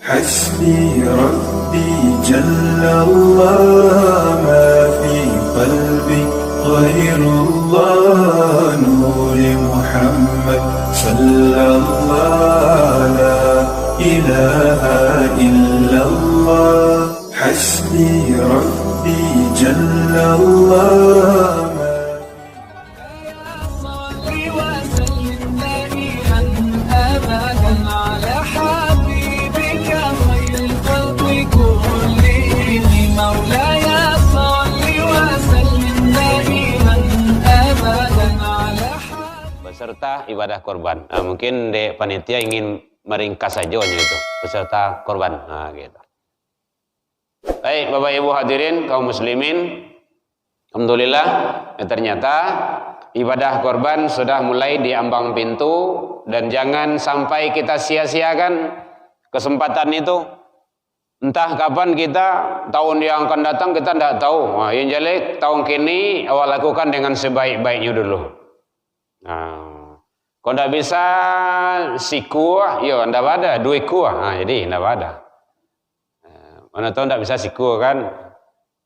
حسبي ربي جل الله ما في قلبي غير الله نور محمد صلى الله لا إله إلا الله حسبي ربي جل الله beserta ibadah korban. Nah, mungkin di panitia ingin meringkas saja itu beserta korban. Nah, gitu. Baik, Bapak Ibu hadirin kaum muslimin, alhamdulillah ternyata ibadah korban sudah mulai di ambang pintu dan jangan sampai kita sia-siakan kesempatan itu. Entah kapan kita, tahun yang akan datang kita tidak tahu. Nah, yang jelek tahun kini awal lakukan dengan sebaik-baiknya dulu. Nah, kalau tidak bisa siku, ya tidak ada duitku. Nah, jadi tidak ada. Mana tahu tidak bisa siku kan?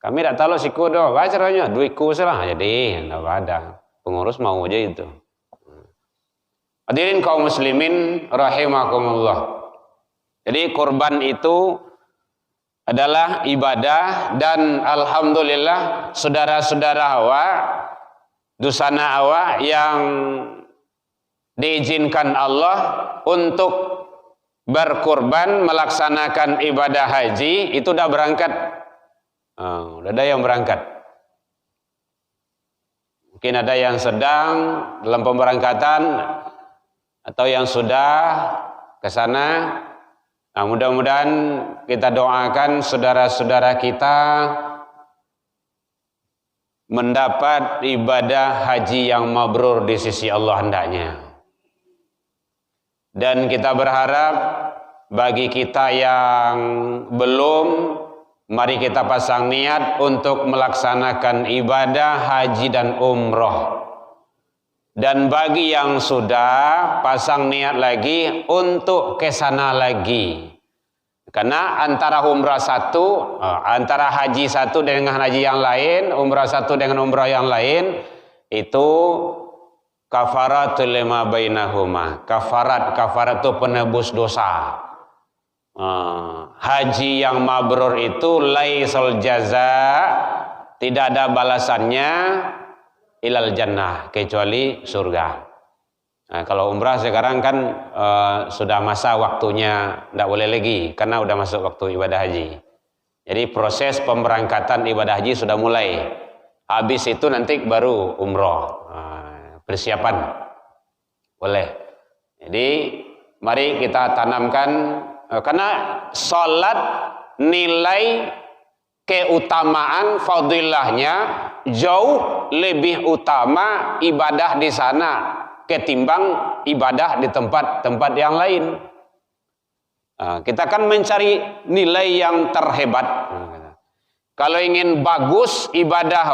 Kami tidak tahu siku doh. Baca caranya duitku salah. Jadi tidak ada. Pengurus mau aja itu. Hadirin kaum muslimin rahimakumullah. Jadi korban itu adalah ibadah dan alhamdulillah saudara-saudara awak, dusana awak yang diizinkan Allah untuk berkorban melaksanakan ibadah haji itu udah berangkat. Udah ada yang berangkat. Mungkin ada yang sedang dalam pemberangkatan atau yang sudah ke sana. Nah, mudah-mudahan kita doakan saudara-saudara kita mendapat ibadah haji yang mabrur di sisi Allah hendaknya. Dan kita berharap bagi kita yang belum, mari kita pasang niat untuk melaksanakan ibadah haji dan umroh. Dan bagi yang sudah, pasang niat lagi untuk ke sana lagi. Karena antara umrah satu, antara haji satu dengan haji yang lain, umrah satu dengan umrah yang lain, itu kafaratul lima bainahuma. Kafarat itu penebus dosa. Haji yang mabrur itu laisal jaza, tidak ada balasannya ilal jannah, kecuali surga. Nah, kalau umrah sekarang kan sudah masa waktunya, tidak boleh lagi karena sudah masuk waktu ibadah haji. Jadi proses pemberangkatan ibadah haji sudah mulai. Habis itu nanti baru umroh. Persiapan boleh. Jadi mari kita tanamkan karena sholat nilai keutamaan fadilahnya jauh lebih utama ibadah di sana ketimbang ibadah di tempat-tempat yang lain. Kita kan mencari nilai yang terhebat. Kalau ingin bagus ibadah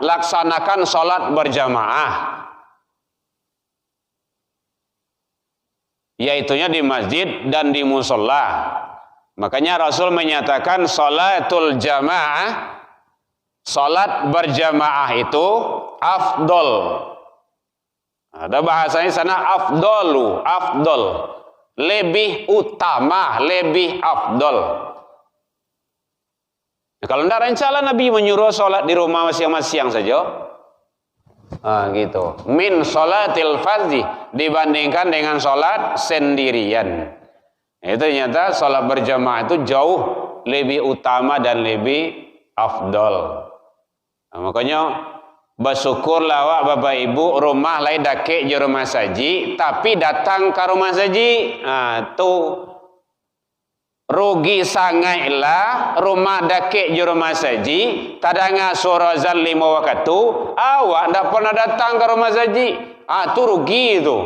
laksanakan sholat berjamaah, yaitunya di masjid dan di musola. Makanya Rasul menyatakan sholatul jamaah, sholat berjamaah itu afdol. Ada bahasanya sana afdolu, afdol, lebih utama, lebih afdol. Nah, kalau tidak rencana Nabi menyuruh sholat di rumah masing-masing saja. Gitu. Min sholatil fardhi dibandingkan dengan sholat sendirian. Itu ternyata sholat berjamaah itu jauh lebih utama dan lebih afdol. Nah, makanya bersyukurlah awak Bapak Ibu rumah lain dakek je rumah saji, tapi datang ke rumah saji. Tuh rugi sangatlah rumah dakek je rumah saji, tadanga suara azan 5 waktu, awak tidak pernah datang ke rumah saji. Tu rugi itu.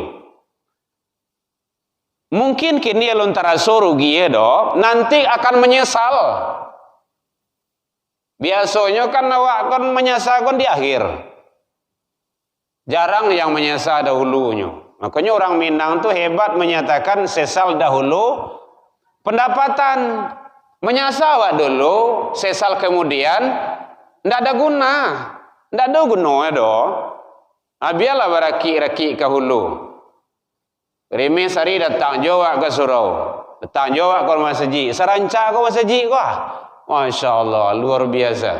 Mungkin kini lontara rugi nanti akan menyesal. Biasanya kan awak akan menyesal di akhir. Jarang yang menyesal dahulunya. Makanya orang Minang tuh hebat menyatakan sesal dahulu, pendapatan menyasa awak dulu, sesal kemudian ndak ada guna. Ndak ada guna do. Biarlah beraki-raki ke hulu. Rimis hari datang jawab ke surau. Datang jawab ke rumah masjid. Serancak ke masjid kau. Masya Allah, luar biasa.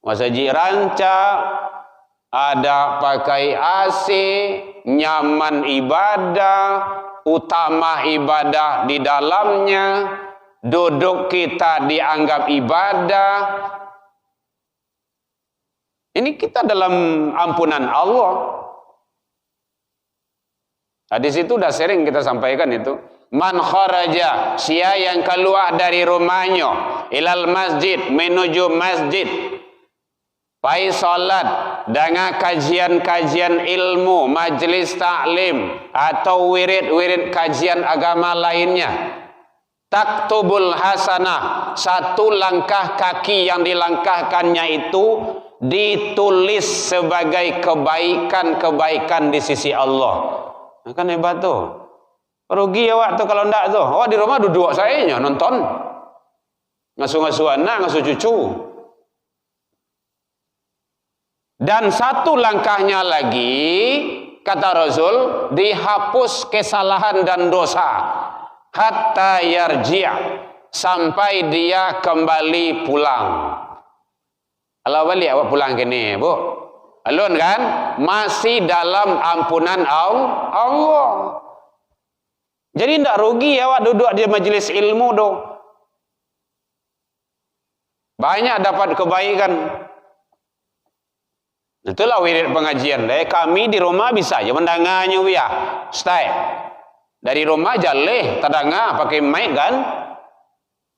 Masjid rancak, ada pakai AC, nyaman ibadah, utama ibadah di dalamnya, duduk kita dianggap ibadah. Ini kita dalam ampunan Allah. Di situ dah sering kita sampaikan itu. Man kharaja, sia yang keluar dari rumahnya ilal masjid, menuju masjid, pai salat dengan kajian-kajian ilmu, majlis taklim atau wirid-wirid kajian agama lainnya. Taktubul hasanah, satu langkah kaki yang dilangkahkannya itu ditulis sebagai kebaikan-kebaikan di sisi Allah. Kan hebat tuh. Rugi awak tuh kalau ndak tuh. Awak di rumah duduk saja nonton. Ngasuh-ngasuh anak, ngasuh cucu. Dan satu langkahnya lagi, kata Rasul, dihapus kesalahan dan dosa. Hatta yarji', sampai dia kembali pulang. Kalau balik awak pulang gini, Bu. Alun kan? Masih dalam ampunan Allah. Jadi tidak rugi awak duduk di majelis ilmu do. Banyak dapat kebaikan. Itulah wirid pengajian. Kami di rumah bisa aja mendengarnya ya. Stay. Dari rumah jaleh, tadanga pakai mic kan?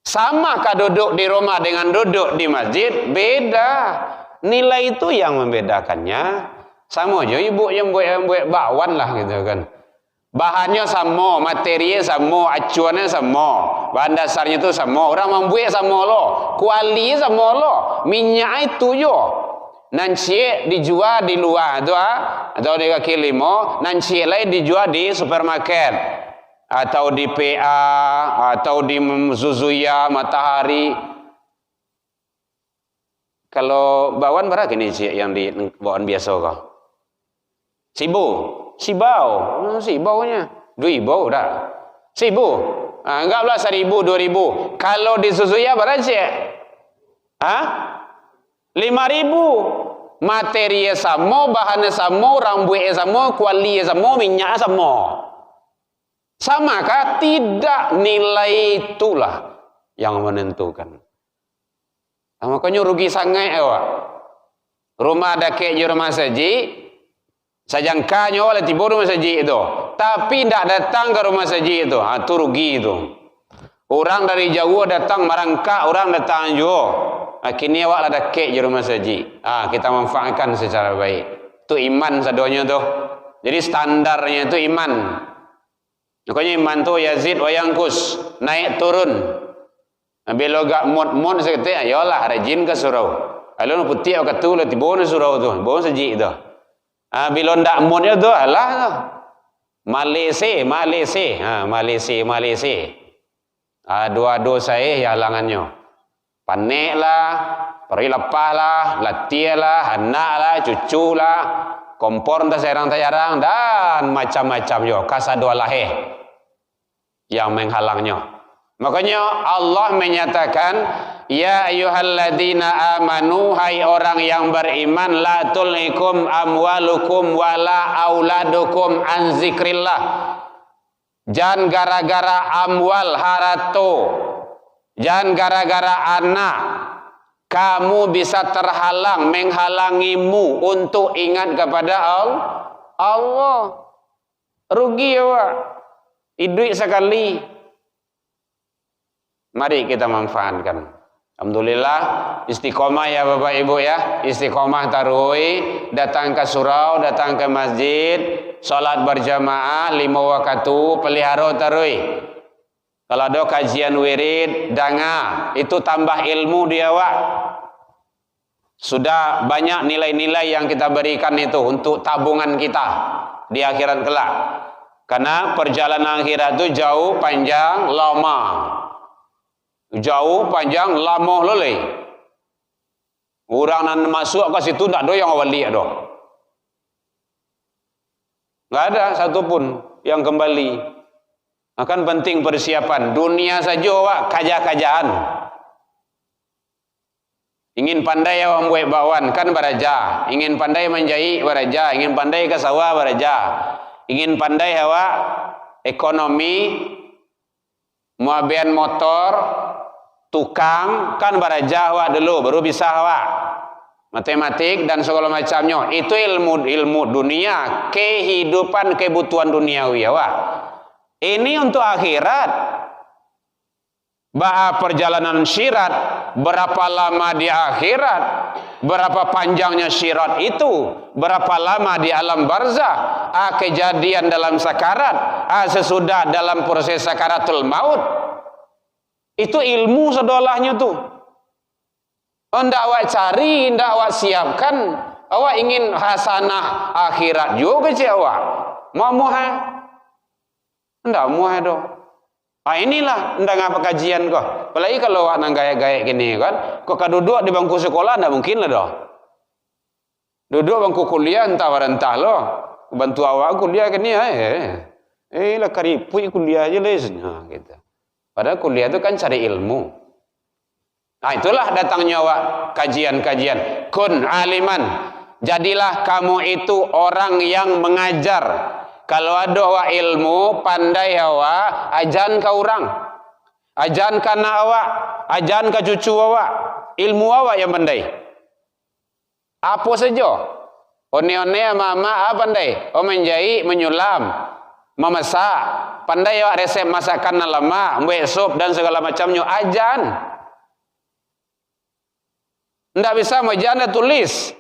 Sama kah duduk di rumah dengan duduk di masjid? Beda. Nilai itu yang membedakannya. Sama aja ibu yang buat bakwan lah gitu kan. Bahannya sama, materinya sama, acuannya sama, bahan dasarnya itu sama. Orang membuat sama lo, kuali sama lo, minyak itu yo. Nanti dijual di luar tu atau di kaki lima, nanti lain dijual di supermarket atau di PA atau di Zuzuya, Matahari. Kalau bawaan berapa ni cik yang di bawaan biasa kau? Sibaunya 2,000 dah. 1,000. Anggaplah 1,000, 2,000. Kalau di Suzuya berapa cik? 5,000. Materinya sama, bahannya sama, rambutnya sama, kualinya sama, minyaknya sama. Samakah? Tidak, nilai itulah yang menentukan. Makanya rugi sangat awak. Rumah ada ke rumah saji, sajangkanya oleh tiba rumah saji itu, tapi tidak datang ke rumah saji itu, itu rugi itu. Orang dari jauh datang merangkak, orang datang jauh. Kini awak ada ke rumah saji. Kita manfaatkan secara baik. Itu iman sadonya tu. Jadi standarnya itu iman. Makanya iman tu yazid wa yanqus, naik turun. Bila gak mod seketik, ayolah rajin ke surau. Alun putih awak tu lah tiba surau tu, bawa saji tu. Bila ndak modnya tu, alah tu. Malaysia. Dua-dua saya halangannya. Panik lah, pergi lepas lah, latih lah, anak lah, cucu lah, kompor entah sayarang-sayarang, dan macam-macam yo. Kasa dua lahir yang menghalangnya. Makanya Allah menyatakan, ya ayyuhalladzina amanu, hai orang yang beriman, la tulhikum amwalukum wala auladukum an zikrillah. Jangan gara-gara amwal harato, jangan gara-gara anak kamu bisa terhalang, menghalangimu untuk ingat kepada Allah. Rugi awak. Duit sekali. Mari kita manfaatkan. Alhamdulillah, istiqomah ya Bapak Ibu ya. Istiqomah tarui, datang ke surau, datang ke masjid, salat berjamaah 5 waktu, pelihara tarui. Kalau ada kajian wirid, danga, itu tambah ilmu dia Wak. Sudah banyak nilai-nilai yang kita berikan itu untuk tabungan kita di akhirat kelak. Karena perjalanan akhirat itu jauh, panjang, lama. Jauh, panjang, lama loleh. Orang nan masuk ke situ tak ada yang awali dah. Enggak ada satupun yang kembali. Akan penting persiapan. Dunia saja awak kaja-kajaan. Ingin pandai awak membuat bawan kan baraja. Ingin pandai menjahit baraja. Ingin pandai ke sawah baraja. Ingin pandai awak ekonomi, muabian motor, tukang kan baraja awak dulu baru bisa awak. Matematik dan segala macamnya. Itu ilmu dunia, kehidupan kebutuhan duniawi awak. Ini untuk akhirat. Perjalanan syirat, berapa lama di akhirat, berapa panjangnya syirat itu, berapa lama di alam barzah, kejadian dalam sakarat, sesudah dalam proses sakaratul maut. Itu ilmu sedolahnya tu. Ndak awak cari, ndak awak siapkan. Awak ingin hasanah akhirat juga cik awak. Mau muha? Ndak muha doh. Inilah ndak ngapa kajian kau. Apalagi kalau awak nang gaya-gaya gini kan, kau duduk di bangku sekolah ndak mungkin lah doh. Duduk bangku kuliah entah warentah loh. Bantu awak kuliah gini lah karipui kuliah aja lesnya gitu. Padahal kuliah itu kan cari ilmu. Nah itulah datangnya awak kajian-kajian. Kun aliman. Jadilah kamu itu orang yang mengajar. Kalau ada awak ilmu, pandai awak, ajan ke orang. Ajan ke anak awak, ajan ke cucu awak. Ilmu awak yang pandai. Apa saja. One-one mama pandai. Menjahit, menyulam, memasak. Pandai awak resep masakan lama, buat sup dan segala macamnya. Ajan. Ndak bisa ajan dah tulis.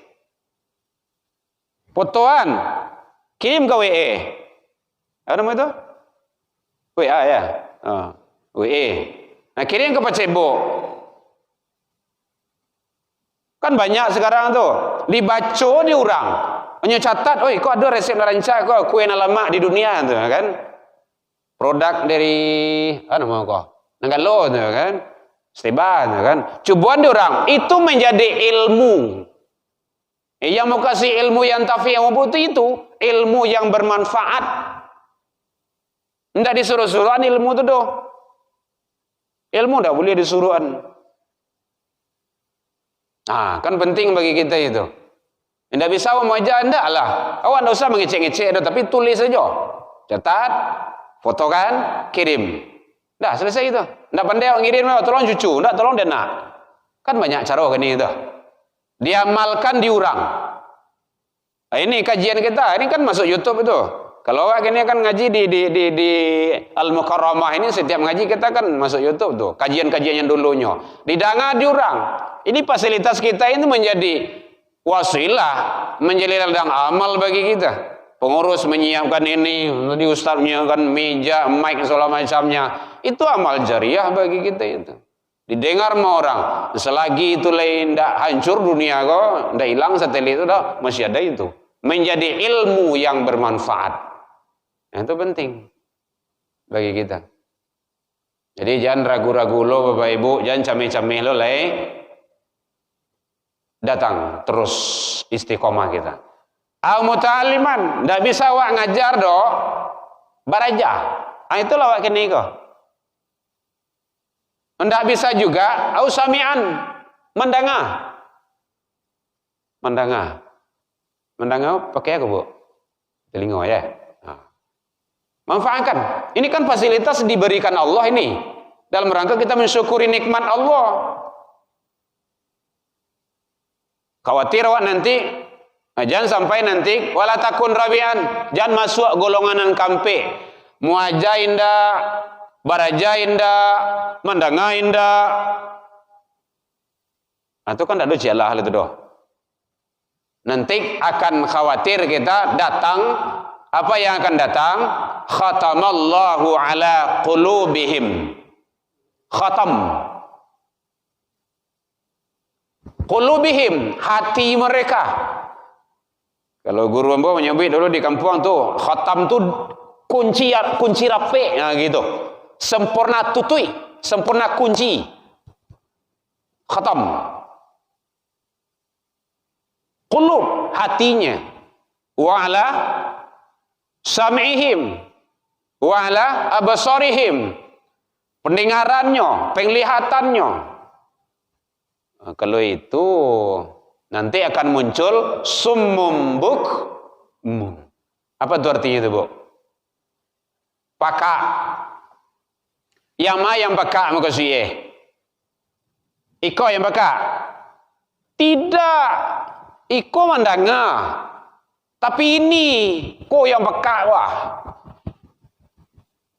Fotoan. Kirim ke WA. Apa nama itu? WA ya? WA. Nah kirim ke Facebook. Kan banyak sekarang tu. Dibaca di orang. Hanya catat, oi kok ada resep rancak kok kue lama di dunia tu kan? Produk dari apa nama kau? Nanggalo tu kan? Steban tu kan? Cubuan di orang. Itu menjadi ilmu. Yang mau kasih ilmu yang tafi yang butuh itu ilmu yang bermanfaat. Tidak disuruh-suruhan ilmu itu doh. Ilmu tidak boleh disuruhan. Nah, kan penting bagi kita itu. Tidak bisa memoja anda lah. Awak tidak usah mengecek-ngecek dah, tapi tulis saja. Catat, fotokan, kirim. Dah selesai itu. Tidak pandai awak ngirim, tolong cucu, tidak tolong dia nak. Kan banyak cara kan itu. Diamalkan diurang. Nah, ini kajian kita. Ini kan masuk YouTube itu. Kalau awak ini kan ngaji di Al-Mukarramah ini setiap ngaji kita kan masuk YouTube tuh. Kajian-kajian yang dulunya. Didanga diurang. Ini fasilitas kita ini menjadi wasilah, menjadi ladang amal bagi kita. Pengurus menyiapkan ini, tadi ustaz menyiapkan meja, mic segala macamnya. Itu amal jariah bagi kita itu. Didengar sama orang. Selagi itu lain tidak hancur dunia kok, tidak hilang satelit itu dah, masih ada itu. Menjadi ilmu yang bermanfaat. Nah, itu penting bagi kita. Jadi jangan ragu-ragu lo Bapak Ibu, jangan camih-camih lo lah. Datang terus istiqomah kita. Al-muta'aliman, tidak bisa awak ngajar doh, baraja. Ah itulah awak kini kok. Tidak bisa juga au sami'an, mendanga. Mendanga pakai apa, Bu? Telinga ya. Nah. Manfaatkan. Ini kan fasilitas diberikan Allah ini. Dalam rangka kita mensyukuri nikmat Allah. Khawatir awak nanti, jangan sampai nanti wala takun rabian, jangan masuk golongan kampe. Muaja indah, baraja indah, mandanga indah. Nah, itu kan ada jelah hal itu doh. Nanti akan khawatir kita datang, apa yang akan datang? Khatamallahu ala qulubihim. Khatam. Qulubihim, hati mereka. Kalau guru ambo menyebut dulu di kampung tuh, khatam tuh kunci rapi, gitu. Sempurna tutui, sempurna kunci. Khatam. Qulub, hatinya. Wa ala sam'ihim wa ala absarihim, pendengarannya, penglihatannya. Kalau itu nanti akan muncul summum bukmun. Apa itu artinya itu, Bu? Paka. Yang mana yang peka muka suye? Iko yang peka? Tidak. Iko mandanga. Tapi ini ko yang peka wah.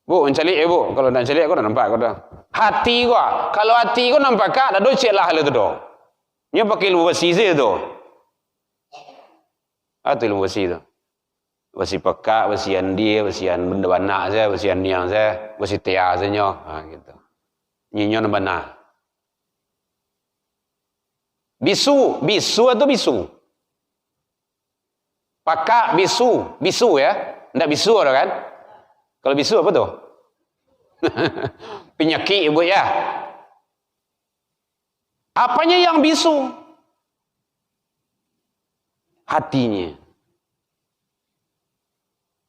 Bu, mencari Bu. Kalau nak cari aku dah nampak aku dah. Hati gua. Kalau hati gua nampak dah do cek lah hal itu do. Nya pakai ilmu besi je tu. Atau ilmu besi tu. Besi peka, besian dia, besian benda banak saya, besian niang saya, besi tia saja. Gitu. Nyinyo na bana. Bisu atau bisu? Paka bisu ya. Ndak bisu ada kan? Kalau bisu apa tu? Penyakit ibu ya. Apanya yang bisu? Hatinya.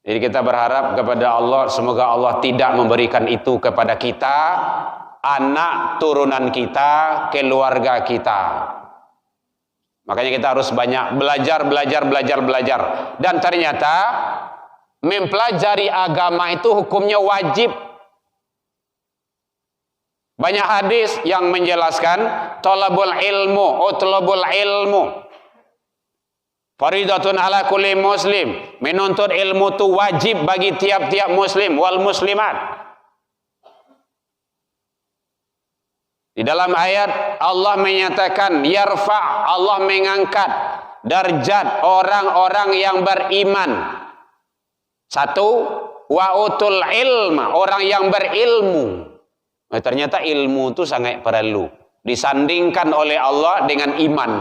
Jadi kita berharap kepada Allah, semoga Allah tidak memberikan itu kepada kita, anak turunan kita, keluarga kita. Makanya kita harus banyak belajar. Dan ternyata mempelajari agama itu hukumnya wajib. Banyak hadis yang menjelaskan talabul ilmu. Faridatun ala kulli muslim. Menuntut ilmu itu wajib bagi tiap-tiap muslim wal muslimat. Di dalam ayat Allah menyatakan yarfa, Allah mengangkat darjat orang-orang yang beriman. Satu, wa utul ilma, orang yang berilmu. Ternyata ilmu itu sangat perlu disandingkan oleh Allah dengan iman.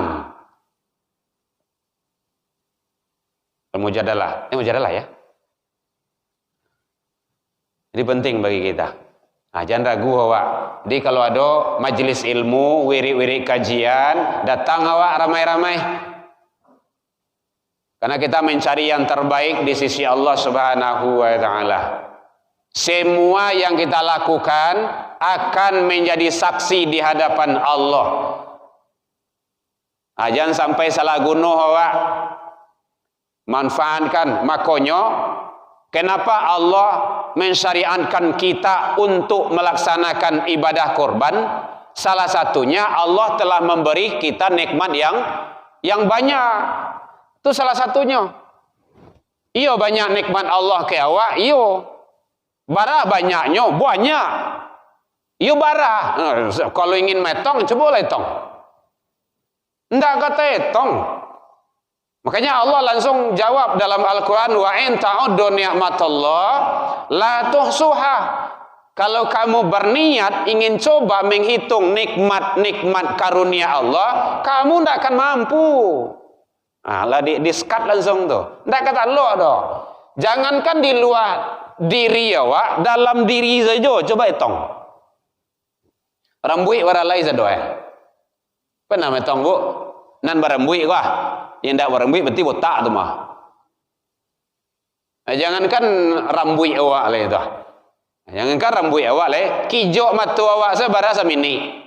Mujadalah ya. Ini penting bagi kita. Nah, jangan ragu awak. Jadi kalau ada majelis ilmu, wirid-wirid kajian, datang awak ramai-ramai. Karena kita mencari yang terbaik di sisi Allah Subhanahu wa taala. Semua yang kita lakukan akan menjadi saksi di hadapan Allah. Nah, jangan sampai salah guna awak. Manfaatkan. Makanya kenapa Allah mensyariatkan kita untuk melaksanakan ibadah kurban? Salah satunya Allah telah memberi kita nikmat yang banyak. Itu salah satunya. Iyo banyak nikmat Allah ke awak, iyo. Bara banyaknya, banyak. Iyo bara. Kalau ingin metong, coba letong. Ndak kata etong. Makanya Allah langsung jawab dalam Al-Quran, wa in ta'uddu ni'matallah la tuhsuha. Kalau kamu berniat ingin coba menghitung nikmat-nikmat karunia Allah, kamu tidak akan mampu. Nah, lah diskat langsung tuh. Tidak kata lo doh. Jangankan di luar diri awak, dalam diri saja coba hitung. Rambut waralai saja ya. Pernah hitung Bu? Nan barambui gua. Yang tidak berambut berarti botak tu mah. Jangankan rambut awak le tu. Jangankan rambut awak le, kijok mata awak sebara samini.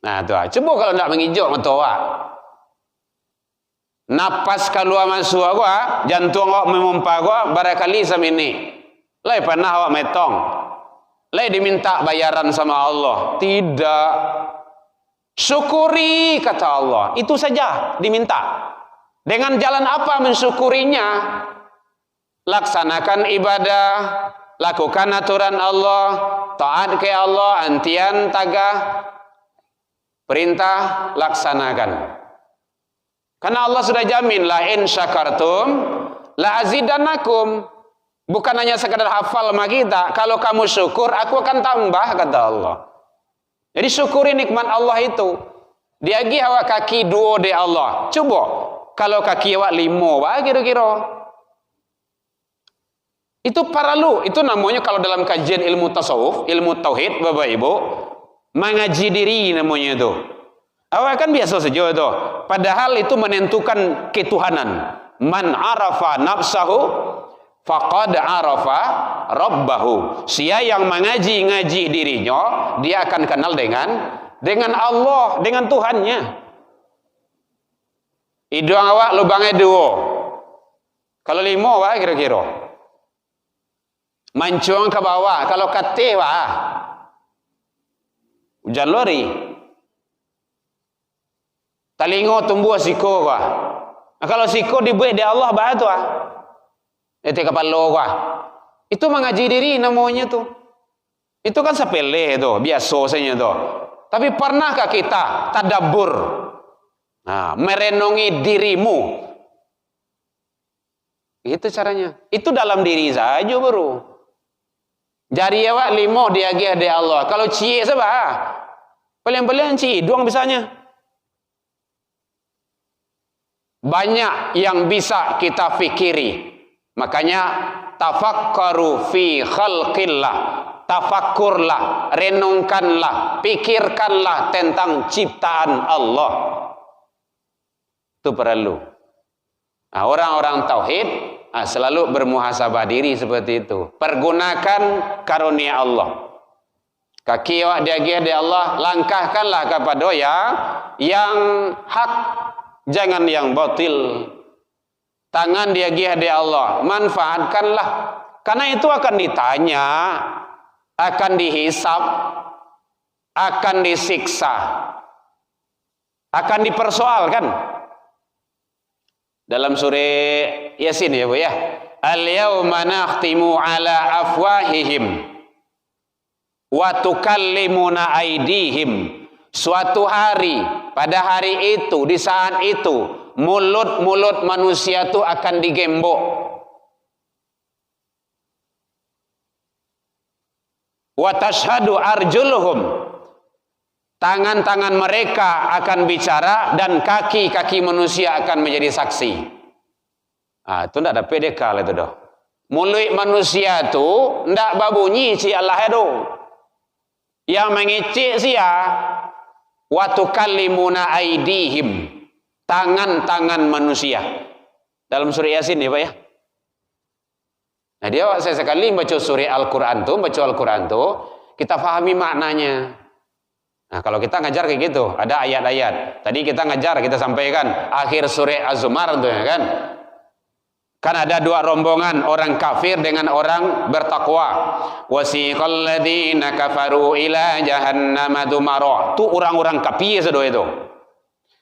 Nah tu. Cuba kalau nak mengijok mata awak. Napas keluar masuk gua, jantung awak memompa gua barangkali samini. Lai pernah awak metong. Lai diminta bayaran sama Allah. Tidak. Syukuri kata Allah. Itu saja diminta. Dengan jalan apa mensyukurinya? Laksanakan ibadah, lakukan aturan Allah, taat ke Allah, antian tagah perintah laksanakan. Karena Allah sudah jamin la in syakartum la azidannakum. Bukan hanya sekadar hafal sama kita, kalau kamu syukur aku akan tambah kata Allah. Jadi syukuri nikmat Allah itu. Dia gi awak kaki dua de Allah. Cuba kalau kaki awak lima bah kira-kira. Itu perlu, itu namanya kalau dalam kajian ilmu tasawuf, ilmu tauhid, Bapak Ibu, mengaji diri namanya itu. Awak kan biasa saja itu. Padahal itu menentukan ketuhanan. Man arafa nafsahu faqad arafa rabbahu. Sia yang mengaji dirinya, dia akan kenal dengan Allah, dengan Tuhannya. Hidung awak lubangnya 2. Kalau 5 wah kira-kira. Mancung ke bawah, kalau kate wah hujan lori. Talingo tumbuh siko wah. Nah, kalau siko dibuat di Allah batu ah. Itu kepala wah. Itu mengaji diri namanya tuh. Itu kan sepele itu, biasa saja tuh. Tapi pernahkah kita tadabbur? Nah, merenungi dirimu. Itu caranya. Itu dalam diri saja baru. Jari awak 5 dia di Allah. Kalau cie sebab paling-paling cie 2 bisanya. Banyak yang bisa kita fikiri. Makanya tafakkaru fi khalqillah. Tafakkurlah, renungkanlah, pikirkanlah tentang ciptaan Allah. Itu perlu. Nah, orang-orang tauhid selalu bermuhasabah diri seperti itu. Pergunakan karunia Allah. Kaki awak dia di Allah, langkahkanlah kepada yang hak, jangan yang batil. Tangan dia di Allah, manfaatkanlah. Karena itu akan ditanya, akan dihisab, akan disiksa, akan dipersoalkan. Dalam surah Yasin ya Bu ya. Al-yawma nakhtimu ala afwahihim wa tukallimuna aydihim. Suatu hari, pada hari itu, di saat itu, mulut-mulut manusia itu akan digembok. Wa tashhadu arjuluhum. Tangan-tangan mereka akan bicara dan kaki-kaki manusia akan menjadi saksi. Itu tidak ada PDK lah itu dah. Mulut manusia itu tidak babunyi si Allah itu. Yang mengicik sia wa tukallimuna aydihim. Tangan-tangan manusia. Dalam surah Yasin ya Pak ya. Nah dia saya sekali baca surah Al-Quran tuh, kita fahami maknanya. Nah, kalau kita ngajar kayak gitu, ada ayat-ayat. Tadi kita ngajar, kita sampaikan akhir surah Az-Zumar itu ya kan. Kan ada 2 rombongan, orang kafir dengan orang bertakwa. Wasiqal ladzina kafaru ila jahannam dumara. Itu orang-orang kafir sedo itu.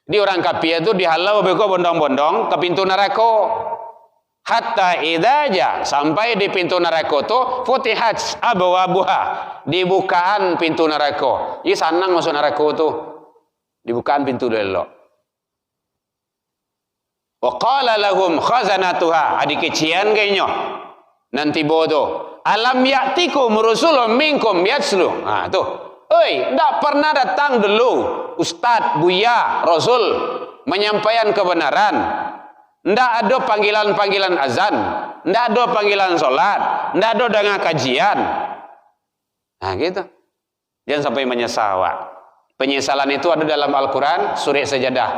Di orang kafir itu dihalau beko bondong-bondong ke pintu neraka. Hatta idza sampai di pintu neraka tu futihat abwabuha, dibukaan pintu neraka. Ini sanang masuk neraka tu, dibukaan pintu dulu. Wa qala lahum khazanatuha, adik kecian kayaknya nanti bodoh. Alam ya'tikum rusulun minkum yatslu. Nah tu, oi, ndak pernah datang dulu ustaz, buya, rasul menyampaikan kebenaran. Ndak ada panggilan-panggilan azan, ndak ada panggilan solat, ndak ada dengan kajian. Nah gitu. Jangan sampai menyesal. Penyesalan itu ada dalam Al-Quran, surah Sajadah.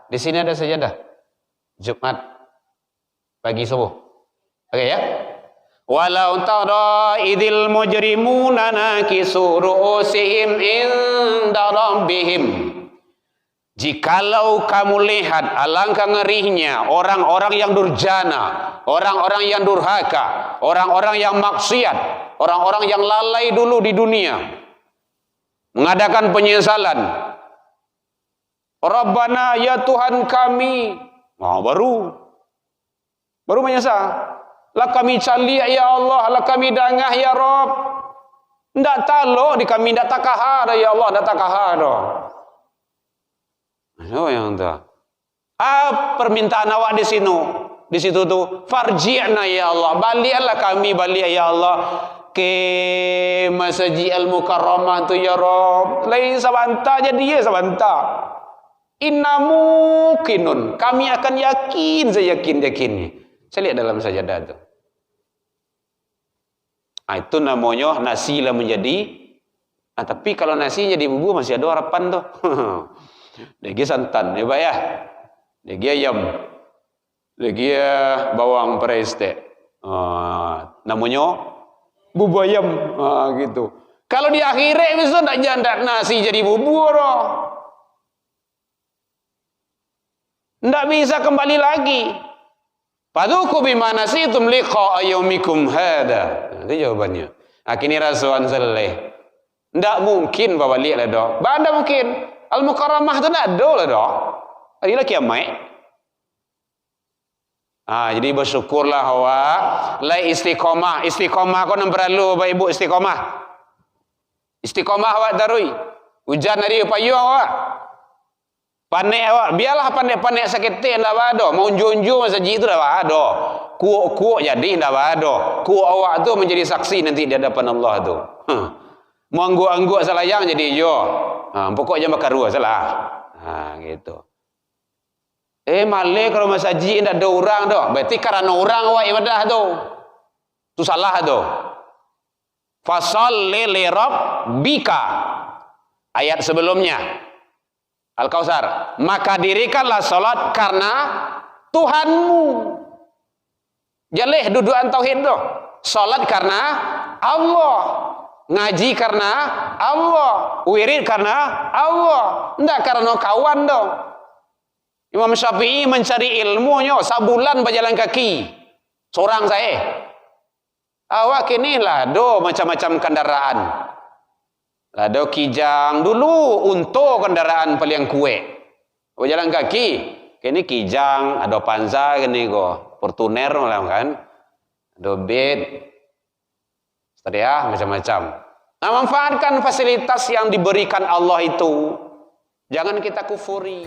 Di sini ada Sajadah. Jumat pagi subuh. Oke ya. Walau tara idil mujrimuna nakisu ru'usihim inda rabbihim. Jikalau kamu lihat alangkah ngerinya orang-orang yang durjana, orang-orang yang durhaka, orang-orang yang maksiat, orang-orang yang lalai dulu di dunia, mengadakan penyesalan. Rabbana ya Tuhan kami, baru menyesal. Lah kami cali ya Allah, lah kami dangah ya Rabb. Ndak talo di kami ndak takahar ya Allah, ndak takahar. Oh yang tu. Permintaan awak di situ tuh, farji'na ya Allah, baliklah kami balik ya Allah ke Masjid Al-Mukarramah tu ya Rabb. Lain sabanta jadi ya sabanta. Inna mukinun, kami akan yakin, saya yakin. Saya lihat dalam sajadah tu. Itu namanya nasi lah menjadi. Tapi kalau nasi jadi bubur masih ada harapan tuh. Lagi santan, ya Pak ya. Lagi ayam. Lagi bawang preste. Namanya bubur ayam. Gitu. Kalau di akhirat bisa tak jandak nasi jadi bubur. Tidak bisa kembali lagi. Padhuku bima nasitum liqa yaumikum hada. Itu jawabannya. Akhirnya rasuan seleh. Tidak mungkin bawa balik lah dok. Banda mungkin. Al-Mukarramah itu tidak ada lah dok. Adalah kiamat. Jadi bersyukurlah awak. Lai istiqomah. Istiqomah kau nak perlu Bapak Ibu istiqomah. Istiqomah awak darui. Hujan hari payung awak. Panik awak, biarlah panik-panik sakit ndak ada. Mau junjung masjid itu dah ada. Kuuk-kuuk jadi ndak ada. Kuuk awak tu menjadi saksi nanti di hadapan Allah tu. Mau angguk-angguk salayang jadi jo. Pokoknya bakar dua salah. Gitu. Malih kalau masjid ndak ada orang tu. Berarti karena orang awak ibadah tu. Tu salah tu. Fashalli li rabbika. Ayat sebelumnya. Al-Kautsar, maka dirikanlah salat karena Tuhanmu. Jaleh dudukan tauhid tu. Salat karena Allah. Ngaji karena Allah. Wirid karena Allah. Tidak karena kawan tu. Imam Syafi'i mencari ilmunya sabulan berjalan kaki. Seorang saya. Awak kini lah do macam-macam kendaraan. Ada kijang dulu untuk kendaraan paling kuat. Berjalan kaki, kini kijang, ada Panza kini go, Fortuner malam kan, ada bed, seterusnya macam-macam. Nah, manfaatkan fasilitas yang diberikan Allah itu, jangan kita kufuri.